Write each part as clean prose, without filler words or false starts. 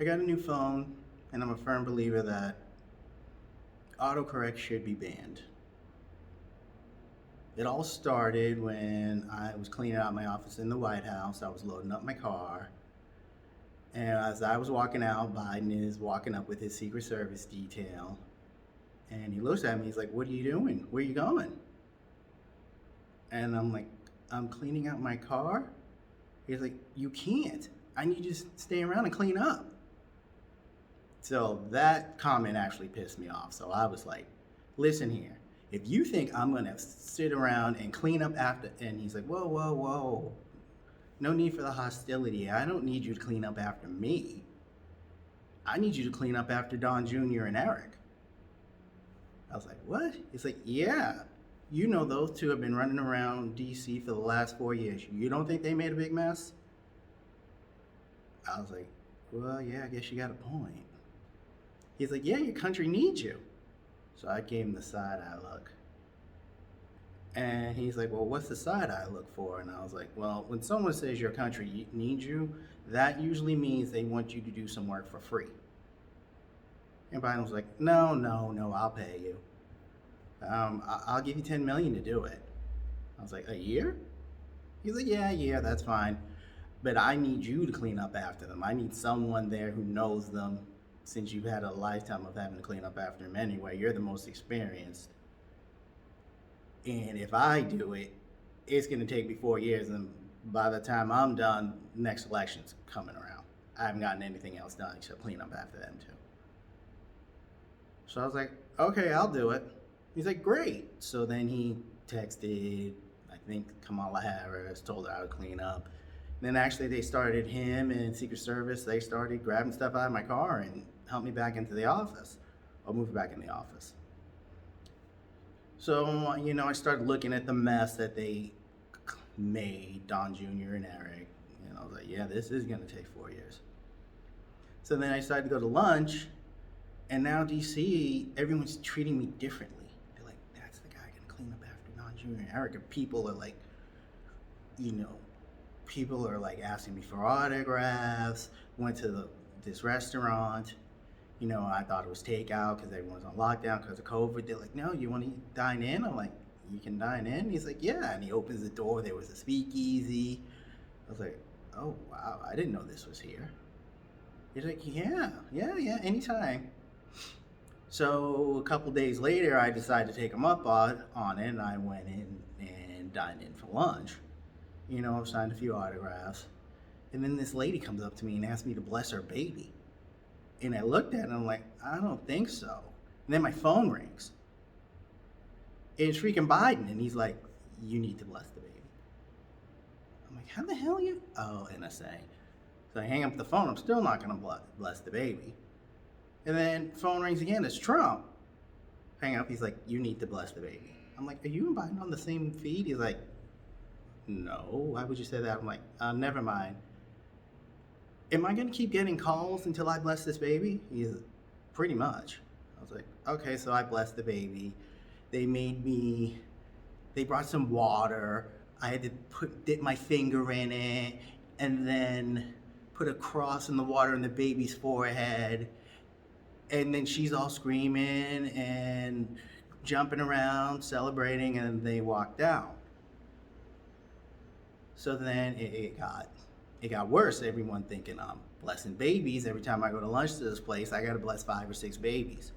I got a new phone, and I'm a firm believer that autocorrect should be banned. It all started when I was cleaning out my office in the White House. I was loading up my car, and as I was walking out, Biden is walking up with his Secret Service detail, and he looks at me. He's like, "What are you doing? Where are you going?" And I'm like, "I'm cleaning out my car." He's like, "You can't. I need you to stay around and clean up." So that comment actually pissed me off. So I was like, listen here. If you think I'm going to sit around and clean up after, and he's like, whoa, whoa, whoa. No need for the hostility. I don't need you to clean up after me. I need you to clean up after Don Jr. and Eric. I was like, what? He's like, yeah. You know those two have been running around DC for the last 4 years. You don't think they made a big mess? I was like, well, yeah, I guess you got a point. He's like, yeah, your country needs you. So I gave him the side eye look. And he's like, well, what's the side eye look for? And I was like, well, when someone says your country needs you, that usually means they want you to do some work for free. And Biden was like, no, no, no, I'll pay you. I'll give you 10 million to do it. I was like, a year? He's like, yeah, that's fine. But I need you to clean up after them. I need someone there who knows them, since you've had a lifetime of having to clean up after them anyway. You're the most experienced. And if I do it, it's going to take me 4 years. And by the time I'm done, next election's coming around. I haven't gotten anything else done except clean up after them too. So I was like, okay, I'll do it. He's like, great. So then he texted, I think, Kamala Harris, told her I would clean up. Then actually they started, him and Secret Service, they started grabbing stuff out of my car and helped me back into the office, or move back in the office. So, I started looking at the mess that they made, Don Jr. and Eric. And I was like, yeah, this is going to take 4 years. So then I decided to go to lunch, and now DC, everyone's treating me differently. They're like, that's the guy going to clean up after Don Jr. and Eric. And people are like, asking me for autographs. Went to this restaurant. I thought it was takeout because everyone's on lockdown because of COVID. They're like, no, you want to dine in? I'm like, you can dine in? He's like, yeah. And he opens the door. There was a speakeasy. I was like, oh, wow, I didn't know this was here. He's like, yeah, anytime. So a couple days later, I decided to take him up on it, and I went in and dined in for lunch. Signed a few autographs. And then this lady comes up to me and asks me to bless her baby. And I looked at it and I'm like, I don't think so. And then my phone rings. And it's freaking Biden. And he's like, you need to bless the baby. I'm like, how the hell are you? Oh, NSA. So I hang up the phone. I'm still not going to bless the baby. And then phone rings again. It's Trump. Hang up. He's like, you need to bless the baby. I'm like, are you and Biden on the same feed? He's like, no. Why would you say that? I'm like, never mind. Am I going to keep getting calls until I bless this baby? He's pretty much. I was like, okay, so I blessed the baby. They brought some water. I had to dip my finger in it and then put a cross in the water on the baby's forehead. And then she's all screaming and jumping around, celebrating, and they walked out. So then it got worse. Everyone thinking I'm blessing babies. Every time I go to lunch to this place, I got to bless 5 or 6 babies.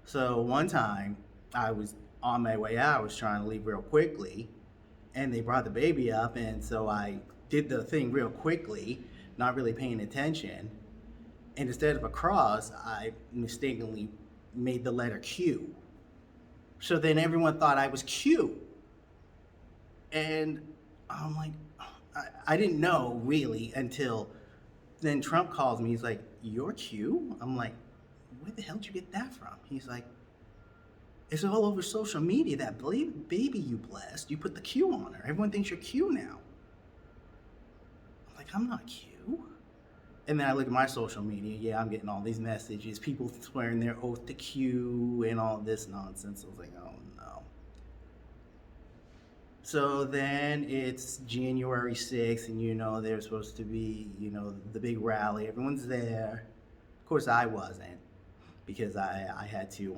So one time I was on my way out, I was trying to leave real quickly, and they brought the baby up, and so I did the thing real quickly, not really paying attention. And instead of a cross, I mistakenly made the letter Q. So then everyone thought I was Q. And I'm like, I didn't know really until then Trump calls me. He's like, you're Q? I'm like, where the hell did you get that from? He's like, it's all over social media, that baby you blessed. You put the Q on her. Everyone thinks you're Q now. I'm like, I'm not Q. And then I look at my social media. Yeah, I'm getting all these messages. People swearing their oath to Q and all this nonsense. I was like, oh no. So then it's January 6th, and there's supposed to be, the big rally. Everyone's there. Of course, I wasn't because I had to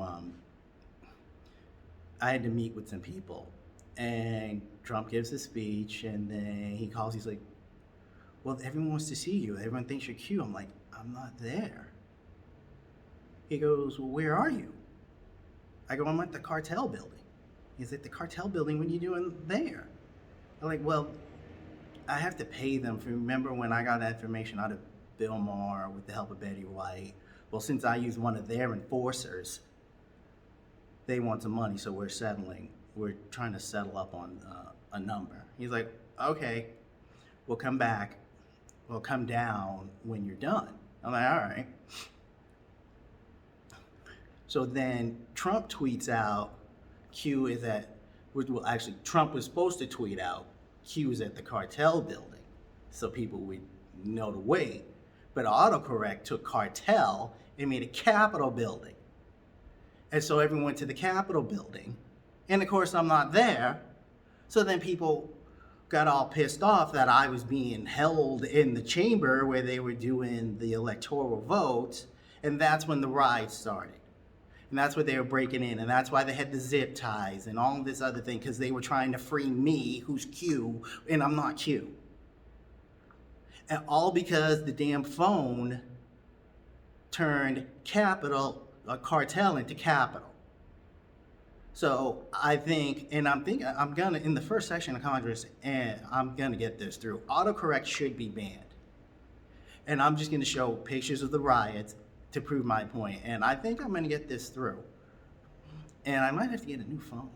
meet with some people. And Trump gives a speech, and then he calls. He's like, "Well, everyone wants to see you. Everyone thinks you're cute." I'm like, "I'm not there." He goes, "Well, where are you?" I go, "I'm at the cartel building." He's like, "The cartel building? What are you doing there?" I'm like, "Well, I have to pay them. Remember when I got that information out of Bill Maher with the help of Betty White? Well, since I used one of their enforcers, they want some money, so we're settling. We're trying to settle up on a number." He's like, "Okay, we'll come back. We'll come down when you're done." I'm like, "All right." So then Trump tweets out, Q is at, well, actually, Trump was supposed to tweet out, Q is at the cartel building, so people would know to wait. But autocorrect took cartel and made it Capitol building. And so everyone went to the Capitol building. And of course, I'm not there. So then people got all pissed off that I was being held in the chamber where they were doing the electoral votes. And that's when the riots started. And that's what they were breaking in. And that's why they had the zip ties and all this other thing, because they were trying to free me, who's Q, and I'm not Q. And all because the damn phone turned cartel into capital. So I think, and I'm gonna, in the first section of Congress, and I'm gonna get this through, autocorrect should be banned. And I'm just gonna show pictures of the riots to prove my point. And I think I'm gonna get this through. And I might have to get a new phone.